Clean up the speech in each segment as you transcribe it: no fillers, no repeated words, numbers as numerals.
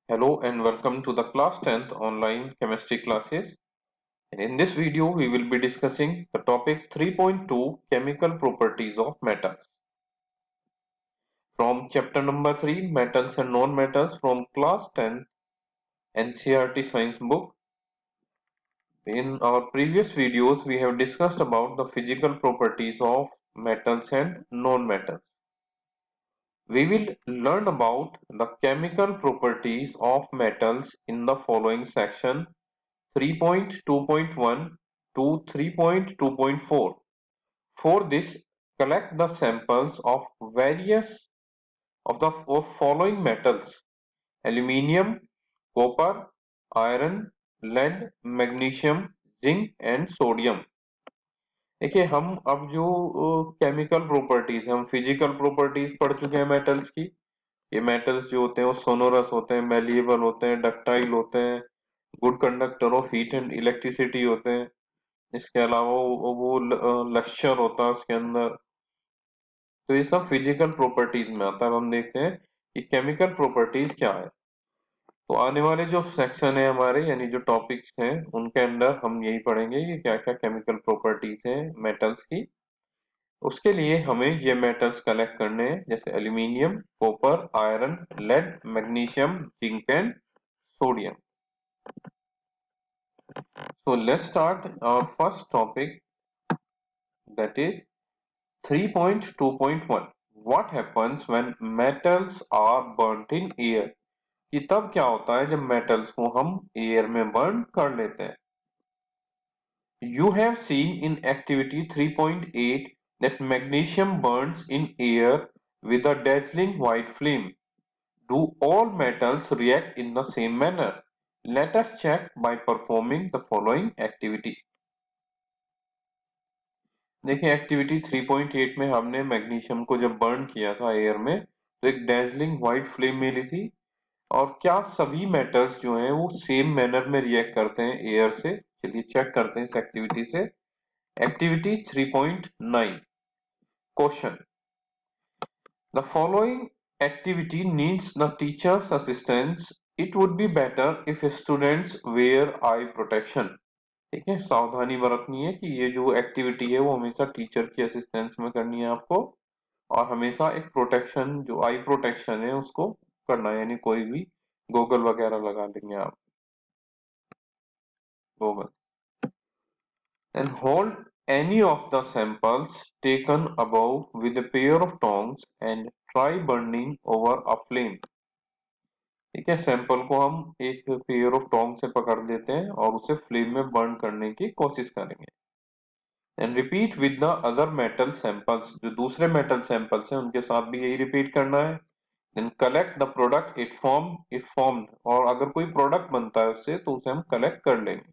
Hello and welcome to the class 10th online chemistry classes. And in this video, we will be discussing the topic 3.2 chemical properties of metals. From chapter number 3 metals and non-metals from class 10 NCERT science book. In our previous videos, we have discussed about the physical properties of metals and non-metals. We will learn about the chemical properties of metals in the following section 3.2.1 to 3.2.4. For this, collect the samples of various of the following metals: aluminium, copper, iron, lead, magnesium, zinc and sodium. देखिए हम अब जो chemical properties हम physical properties पढ़ चुके हैं metals की। ये मेटल्स जो होते हैं वो सोनोरस होते हैं, मेलिएबल होते हैं, डक्टाइल होते हैं, good conductor of heat and electricity होते हैं। इसके अलावा वो लश्चर होता है उसके अंदर। तो ये सब फिजिकल प्रॉपर्टीज में आता है। अब हम देखते हैं कि केमिकल प्रॉपर्टीज क्या है। तो आने वाले जो सेक्शन है हमारे यानी जो टॉपिक्स हैं उनके अंदर हम यही पढ़ेंगे कि क्या क्या केमिकल प्रॉपर्टीज हैं मेटल्स की। उसके लिए हमें ये मेटल्स कलेक्ट करने हैं, जैसे aluminium, copper, iron, lead, magnesium, zinc and sodium. So let's start our first topic, that is 3.2.1. What happens when metals are burnt in air? कि तब क्या होता है जब मेटल्स को हम एयर में बर्न कर लेते हैं। You have seen in activity 3.8 that magnesium burns in air with a dazzling white flame. Do all metals react in the same manner? Let us check by performing the following activity. देखिए activity 3.8 में हमने magnesium को जब burn किया था air में तो एक डेजलिंग व्हाइट फ्लेम मिली थी। और क्या सभी मेटल्स जो हैं वो सेम मैनर में रिएक्ट करते हैं एयर से? चलिए चेक करते हैं इस एक्टिविटी से। Activity 3.9 question: the following activity needs the teacher's assistance. It would be better if students wear eye protection. ठीक है, सावधानी बरतनी है कि ये जो एक्टिविटी है वो हमेशा टीचर की असिस्टेंस में करनी है आपको, और हमेशा एक प्रोटेक्शन जो आई प्रोटेक्शन है उसको करना है, यानी कोई भी गॉगल वगैरह लगा लेंगे आप, goggle. And hold any of the samples taken above with a pair of tongs and try burning over a flame. ठीक है, सैंपल को हम एक पेयर ऑफ टोंग से पकड़ लेते हैं और उसे फ्लेम में बर्न करने की कोशिश करेंगे। And repeat with the other metal samples, जो दूसरे मेटल सैंपल्स हैं उनके साथ भी यही रिपीट करना है। Then collect the product it formed, और अगर कोई प्रोडक्ट बनता है उससे तो उसे हम कलेक्ट कर लेंगे।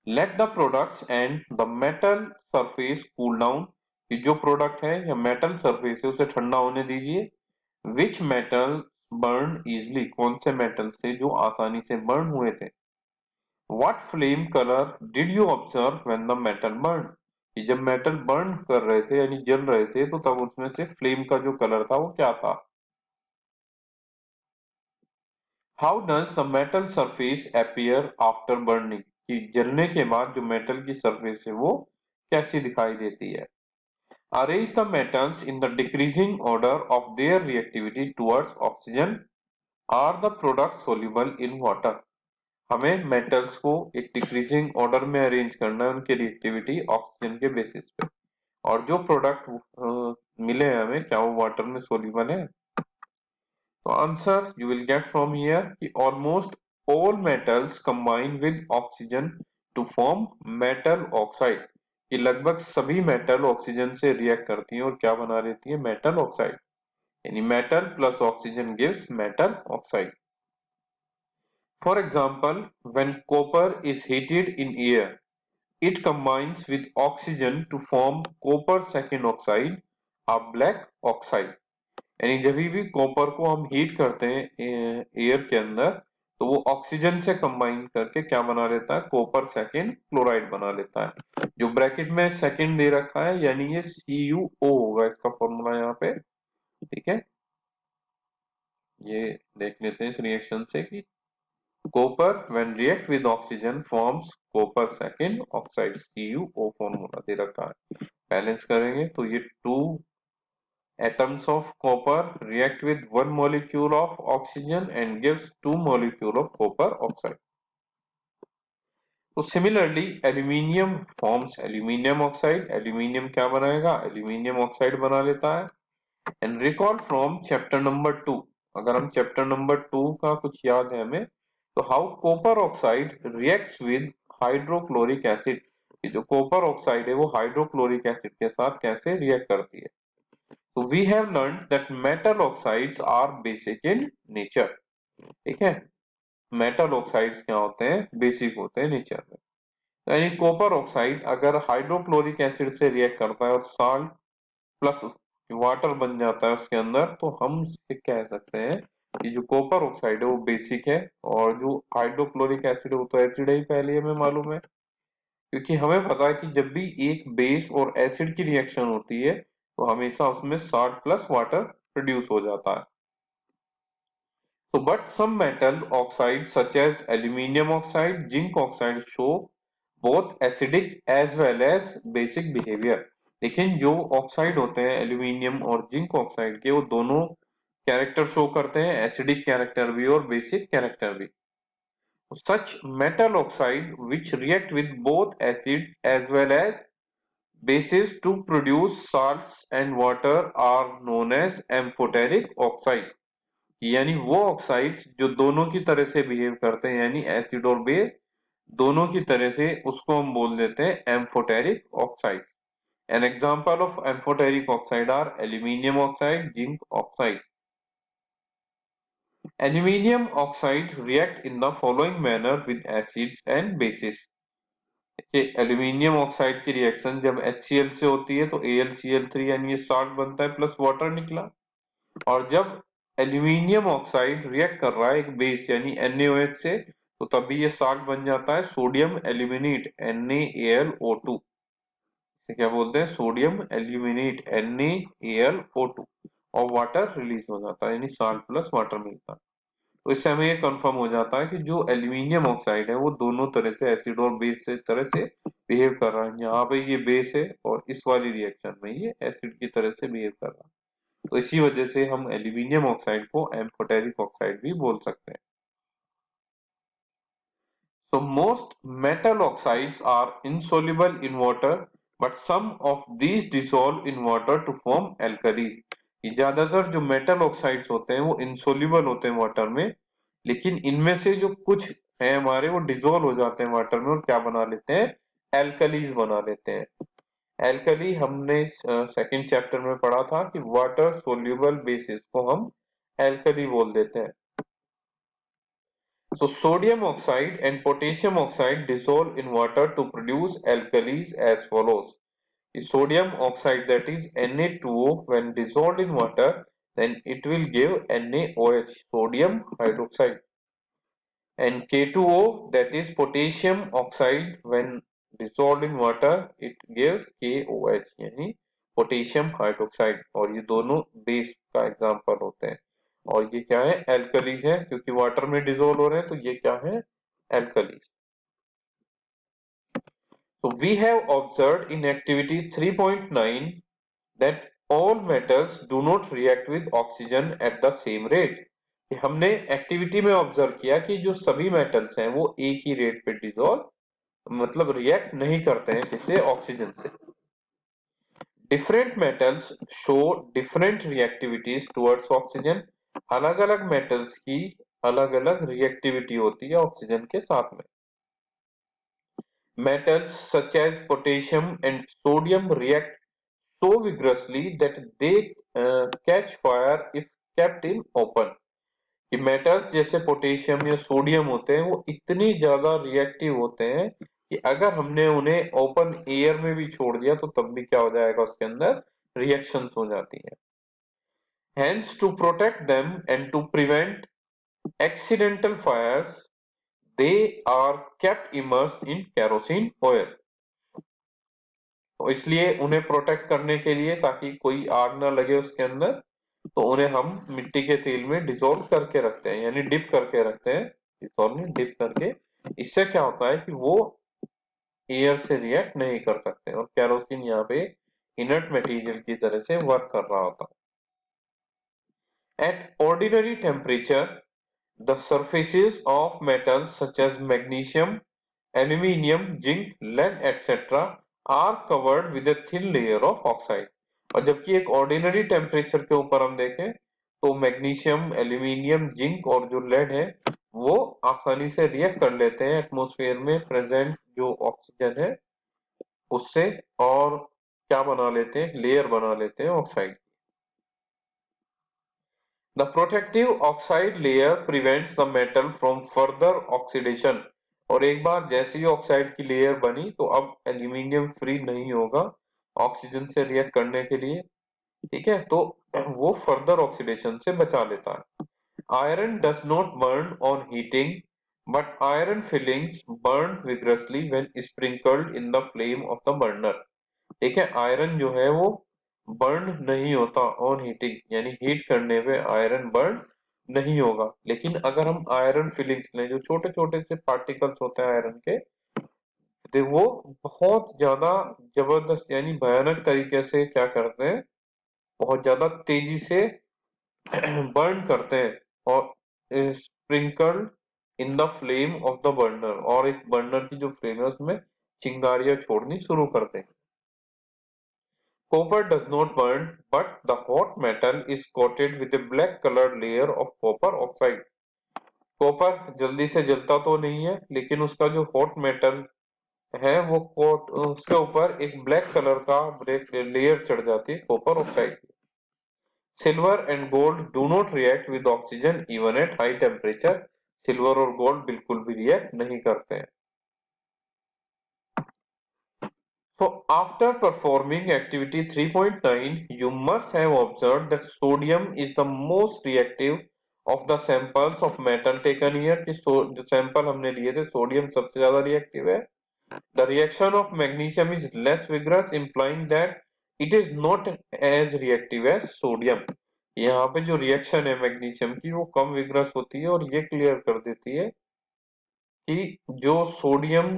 Let the products and the metal surface cool down, कि जो प्रोडक्ट है या मेटल सरफेस है उसे ठंडा होने दीजिए। विच मेटल बर्न इजिली, कौन से मेटल से जो आसानी से बर्न हुए थे। What flame color did you observe when the metal burned? कि जब मेटल बर्न कर रहे थे यानी जल रहे थे तो तब उसमें से फ्लेम का जो कलर था वो क्या था। How does the metal surface appear after burning? कि जलने के बाद जो मेटल की सरफेस है वो कैसी दिखाई देती है। Arrange the metals in the decreasing order of their reactivity towards oxygen. Are the products soluble in water? हमें मेटल्स को एक डिक्रीजिंग ऑर्डर में अरेंज करना है उनकी रिएक्टिविटी ऑक्सीजन के बेसिस पे, और जो प्रोडक्ट मिले हैं हमें क्या वो वाटर में सोल्यूबल है। तो answer you will get from here कि almost all metals combine with oxygen to form metal oxide, कि लगभग सभी मेटल ऑक्सीजन से रिएक्ट करती हैं और क्या बना लेती है, मेटल ऑक्साइड, यानी metal plus oxygen gives metal oxide. For example, when copper is heated in air, it combines with oxygen to form copper second oxide, a black oxide. यानी जब भी कॉपर को हम हीट करते हैं एयर के अंदर तो वो ऑक्सीजन से कंबाइन करके क्या बना लेता है, कॉपर सेकेंड क्लोराइड बना लेता है। जो ब्रैकेट में सेकेंड दे रखा है यानी ये CuO होगा इसका फॉर्मूला यहाँ पे। ठीक है, ये देख लेते हैं इस रिएक्शन से कि copper when react with oxygen forms copper second oxide CuO formula दे रखा है। बैलेंस करेंगे तो ये two atoms of copper react with one molecule of oxygen and gives two molecule of copper oxide. तो similarly aluminium forms aluminium oxide. Aluminium क्या बनाएगा? Aluminium oxide बना लेता है। And recall from chapter number 2, अगर हम चैप्टर नंबर 2 का कुछ याद है हमें, तो how copper oxide reacts with hydrochloric acid. ये जो कॉपर ऑक्साइड है वो हाइड्रोक्लोरिक एसिड के साथ कैसे रिएक्ट करती है। तो we have learn that metal oxides are basic in nature. ठीक है, मेटल ऑक्साइड्स क्या होते हैं? बेसिक होते हैं नेचर में। यानी कॉपर ऑक्साइड अगर हाइड्रोक्लोरिक एसिड से रिएक्ट करता है और साल्ट प्लस वाटर बन जाता है उसके अंदर, तो हम कह सकते हैं कि जो कॉपर ऑक्साइड है वो बेसिक है, और जो हाइड्रोक्लोरिक एसिड है वो तो एसिड है ही, पहले ही हमें मालूम है। क्योंकि हमें पता है कि जब भी एक बेस और एसिड की रिएक्शन होती है तो हमेशा उसमें साल्ट प्लस वाटर प्रोड्यूस हो जाता है। So, but some metal oxides such as aluminium oxide, zinc oxide show both acidic as well as basic behavior। लेकिन जो ऑक्साइड होते हैं एल्यूमिनियम और जिंक ऑक्साइड के, वो दोनों कैरेक्टर शो करते हैं, एसिडिक कैरेक्टर भी और बेसिक कैरेक्टर भी। Such metal oxide which react with both acids as well as bases to produce salts and water are known as amphoteric oxide। यानी वो ऑक्साइड्स जो दोनों की तरह से बिहेव करते हैं, यानी एसिड और बेस दोनों की तरह से, उसको हम बोल देते हैं amphoteric oxides. An example of amphoteric oxide are aluminium oxide, zinc oxide. Aluminium oxide react in the following manner with acids and bases. Aluminium oxide की रिएक्शन जब HCl से होती है तो AlCl3 यानी ये साल्ट बनता है प्लस वाटर निकला। और जब एल्यूमिनियम ऑक्साइड रिएक्ट कर रहा है एक बेस यानी NaOH से, तो तभी ये साल्ट बन जाता है सोडियम एल्यूमिनेट NaAlO2। क्या बोलते हैं? सोडियम एल्यूमिनेट NaAlO2, और वाटर रिलीज हो जाता है, यानी साल्ट प्लस वाटर मिलता है। तो इससे हमें ये कंफर्म हो जाता है कि जो एल्यूमिनियम ऑक्साइड है वो दोनों तरह से एसिड और बेस से तरह से बिहेव कर रहा है। यहाँ पे ये बेस है और इस वाली रिएक्शन में ये एसिड की तरह से बिहेव कर रहा है। तो इसी वजह से हम एल्यूमिनियम ऑक्साइड को एम्फोटेरिक ऑक्साइड भी बोल सकते हैं। So most metal oxides are insoluble in water, but some of these dissolve in water to form alkalis। कि ज्यादातर जो मेटल ऑक्साइड्स होते हैं वो इंसोल्यूबल होते हैं वाटर में, लेकिन इनमें से जो कुछ है हमारे वो डिजोल्व हो जाते हैं वाटर में और क्या बना लेते हैं? एल्कलीज बना लेते हैं। एल्कली हमने सेकंड चैप्टर में पढ़ा था कि वाटर सोल्यूबल बेसिस को हम एल्कली बोल देते हैं। So sodium oxide and potassium oxide dissolve in water to produce alkalis as follows. The sodium oxide, that is Na2O, when dissolved in water, then it will give NaOH, sodium hydroxide, and K2O, that is potassium oxide, when dissolved in water it gives KOH, यानी potassium hydroxide. और ये दोनों base का example होते हैं। और ये क्या है? एल्कलीज है, क्योंकि वाटर में डिसोल्व हो रहे हैं, तो ये क्या है? Alkalis. So we have observed in activity 3.9 that all metals do not react with oxygen at the same rate। कि हमने एक्टिविटी में ऑब्जर्व किया कि जो सभी मेटल्स हैं वो एक ही रेट पे डिसॉल्व मतलब रिएक्ट नहीं करते हैं किससे? ऑक्सीजन से। Different metals show different reactivities towards oxygen. अलग अलग मेटल्स की अलग अलग रिएक्टिविटी होती है ऑक्सीजन के साथ में। Metals such as potassium and sodium react so vigorously that they catch fire if kept in open। कि मेटल्स जैसे पोटेशियम या सोडियम होते हैं वो इतनी ज्यादा रिएक्टिव होते हैं कि अगर हमने उन्हें ओपन एयर में भी छोड़ दिया तो तब भी क्या हो जाएगा? उसके अंदर रिएक्शंस हो जाती हैं। Hence, to protect them and to prevent accidental fires, they are kept immersed in kerosene oil। तो इसलिए उन्हें प्रोटेक्ट करने के लिए, ताकि कोई आग ना लगे उसके अंदर, तो उन्हें हम मिट्टी के तेल में डिसॉल्व करके रखते हैं, यानी डिप करके रखते हैं, डिसॉल्व नहीं डिप करके। इससे क्या होता है कि वो एयर से रिएक्ट नहीं कर सकते और केरोसिन यहाँ पे इनर्ट मटेरियल की तरह से वर्क कर रहा होता है। At ordinary temperature the surfaces of metals such as magnesium, aluminium, zinc, lead, etc. are covered with a thin layer of oxide. और जबकि एक ऑर्डिनरी टेम्परेचर के ऊपर हम देखें तो मैग्नीशियम, एल्यूमिनियम, जिंक और जो लेड है वो आसानी से रिएक्ट कर लेते हैं एटमॉस्फेयर में प्रेजेंट जो ऑक्सीजन है उससे, और क्या बना लेते हैं, लेयर बना लेते हैं oxide. The protective oxide layer prevents the metal from further oxidation। और एक बार जैसे ही ऑक्साइड की लेयर बनी तो अब एल्यूमिनियम फ्री नहीं होगा ऑक्सीजन से रिएक्ट करने के लिए, ठीक है, तो वो फर्दर ऑक्सीडेशन से बचा लेता है। Iron does not burn on heating but iron filings burn vigorously when sprinkled in the flame of the burner. ठीक है, आयरन जो है वो बर्न नहीं होता ऑन हीटिंग, यानी हीट करने पे आयरन बर्न नहीं होगा, लेकिन अगर हम आयरन फिलिंग्स लें, जो छोटे छोटे से पार्टिकल्स होते हैं आयरन के, तो वो बहुत ज्यादा जबरदस्त यानी भयानक तरीके से क्या करते हैं, बहुत ज्यादा तेजी से बर्न करते हैं और sprinkled in the flame of the burner, और एक बर्नर की जो फ्लेम है उसमें चिंगारियां छोड़नी शुरू करते हैं। Copper does not burn, but the hot metal is coated with a black colored layer of copper oxide। Copper जल्दी से जलता तो नहीं है, लेकिन उसका जो हॉट मेटल है वो कोट उसके ऊपर एक ब्लैक कलर का ब्लैक लेयर चढ़ जाती है कॉपर ऑक्साइड की। Silver and gold do not react with oxygen even at high temperature. Silver और गोल्ड बिल्कुल भी रिएक्ट नहीं करते हैं। So after performing activity 3.9, you must have observed that sodium is the most reactive of the samples of metal taken here। कि जो sample हमने लिए थे सोडियम सबसे ज्यादा रिएक्टिव है। The reaction of magnesium is less vigorous, implying that it is not as reactive as sodium। यहाँ पे जो रिएक्शन है मैग्नीशियम की वो कम विग्रस होती है, और ये क्लियर कर देती है कि जो सोडियम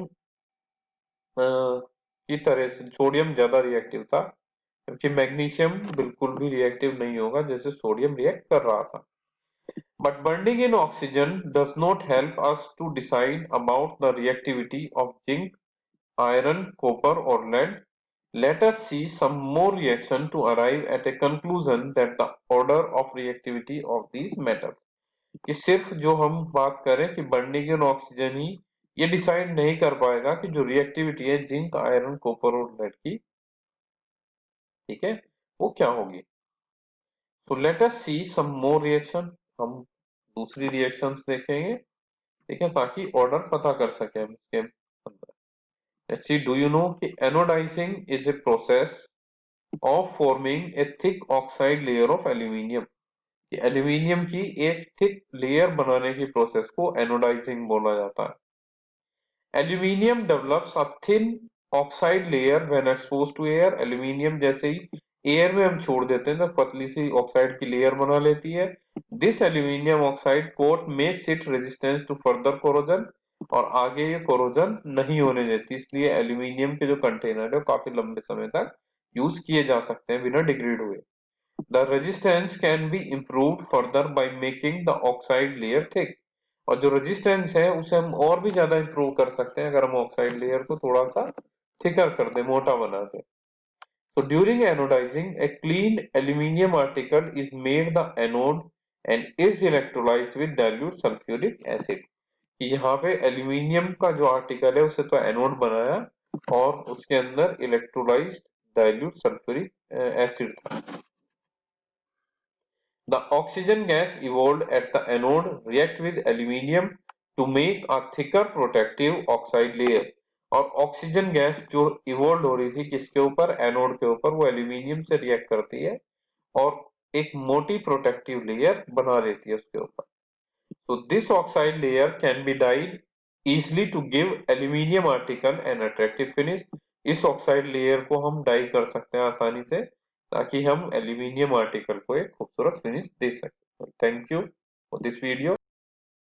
की तरह से सोडियम ज्यादा रिएक्टिव था, जबकि मैग्नीशियम बिल्कुल भी रिएक्टिव नहीं होगा जैसे सोडियम रिएक्ट कर रहा था। But burning in oxygen does not help us to decide about the reactivity of zinc, iron, copper और lead। Let us see some more reaction to arrive at a conclusion that the order of reactivity of these metals। कि सिर्फ जो हम बात करें कि burning in oxygen ही ये decide नहीं कर पाएगा कि जो रिएक्टिविटी है जिंक, आयरन, कॉपर और लेड की, ठीक है, वो क्या होगी। सो लेट अस सी सम मोर रिएक्शन। हम दूसरी रिएक्शंस देखेंगे, ठीक है, ताकि ऑर्डर पता कर सके हम इसके अंदर। Let's see, do you know कि anodizing is a process of forming a thick oxide layer of aluminium. Aluminium की एक थिक लेयर बनाने की प्रोसेस को एनोडाइजिंग बोला जाता है। Aluminium develops a thin oxide layer when exposed to air. Aluminium जैसे ही एयर में हम छोड़ देते हैं तो पतली सी ऑक्साइड की लेयर बना लेती है। This aluminium oxide coat makes it resistance to further corrosion, और आगे ये कोरोजन नहीं होने देती, इसलिए एल्यूमिनियम के जो कंटेनर है वो काफी लंबे समय तक यूज किए जा सकते हैं बिना डिग्रेड हुए। The resistance can be improved further by making the oxide layer thick। और जो रेजिस्टेंस है उसे हम और भी ज्यादा इंप्रूव कर सकते हैं अगर हम ऑक्साइड लेयर को थोड़ा सा थिकर कर दें, मोटा बना दें। So during anodizing, a clean aluminium article is made the anode and is electrolyzed with dilute sulfuric acid। यहाँ पे एल्यूमिनियम का जो आर्टिकल है उसे तो एनोड बनाया और उसके अंदर इलेक्ट्रोलाइज्ड डाइल्यूट सल्फ्यूरिक एसिड था। The oxygen gas evolved at the anode react with aluminium to make a thicker protective oxide layer। और ऑक्सीजन गैस जो इवोल्व हो रही थी किसके ऊपर, एनोड के ऊपर, वो एल्यूमिनियम से रिएक्ट करती है और एक मोटी प्रोटेक्टिव लेयर बना लेती है उसके ऊपर। So this oxide layer can be dyed easily to give aluminium article an attractive finish। इस ऑक्साइड लेयर को हम डाई कर सकते हैं आसानी से ताकि हम एल्यूमिनियम आर्टिकल को एक खूबसूरत फिनिश दे सकें। Thank you for this video.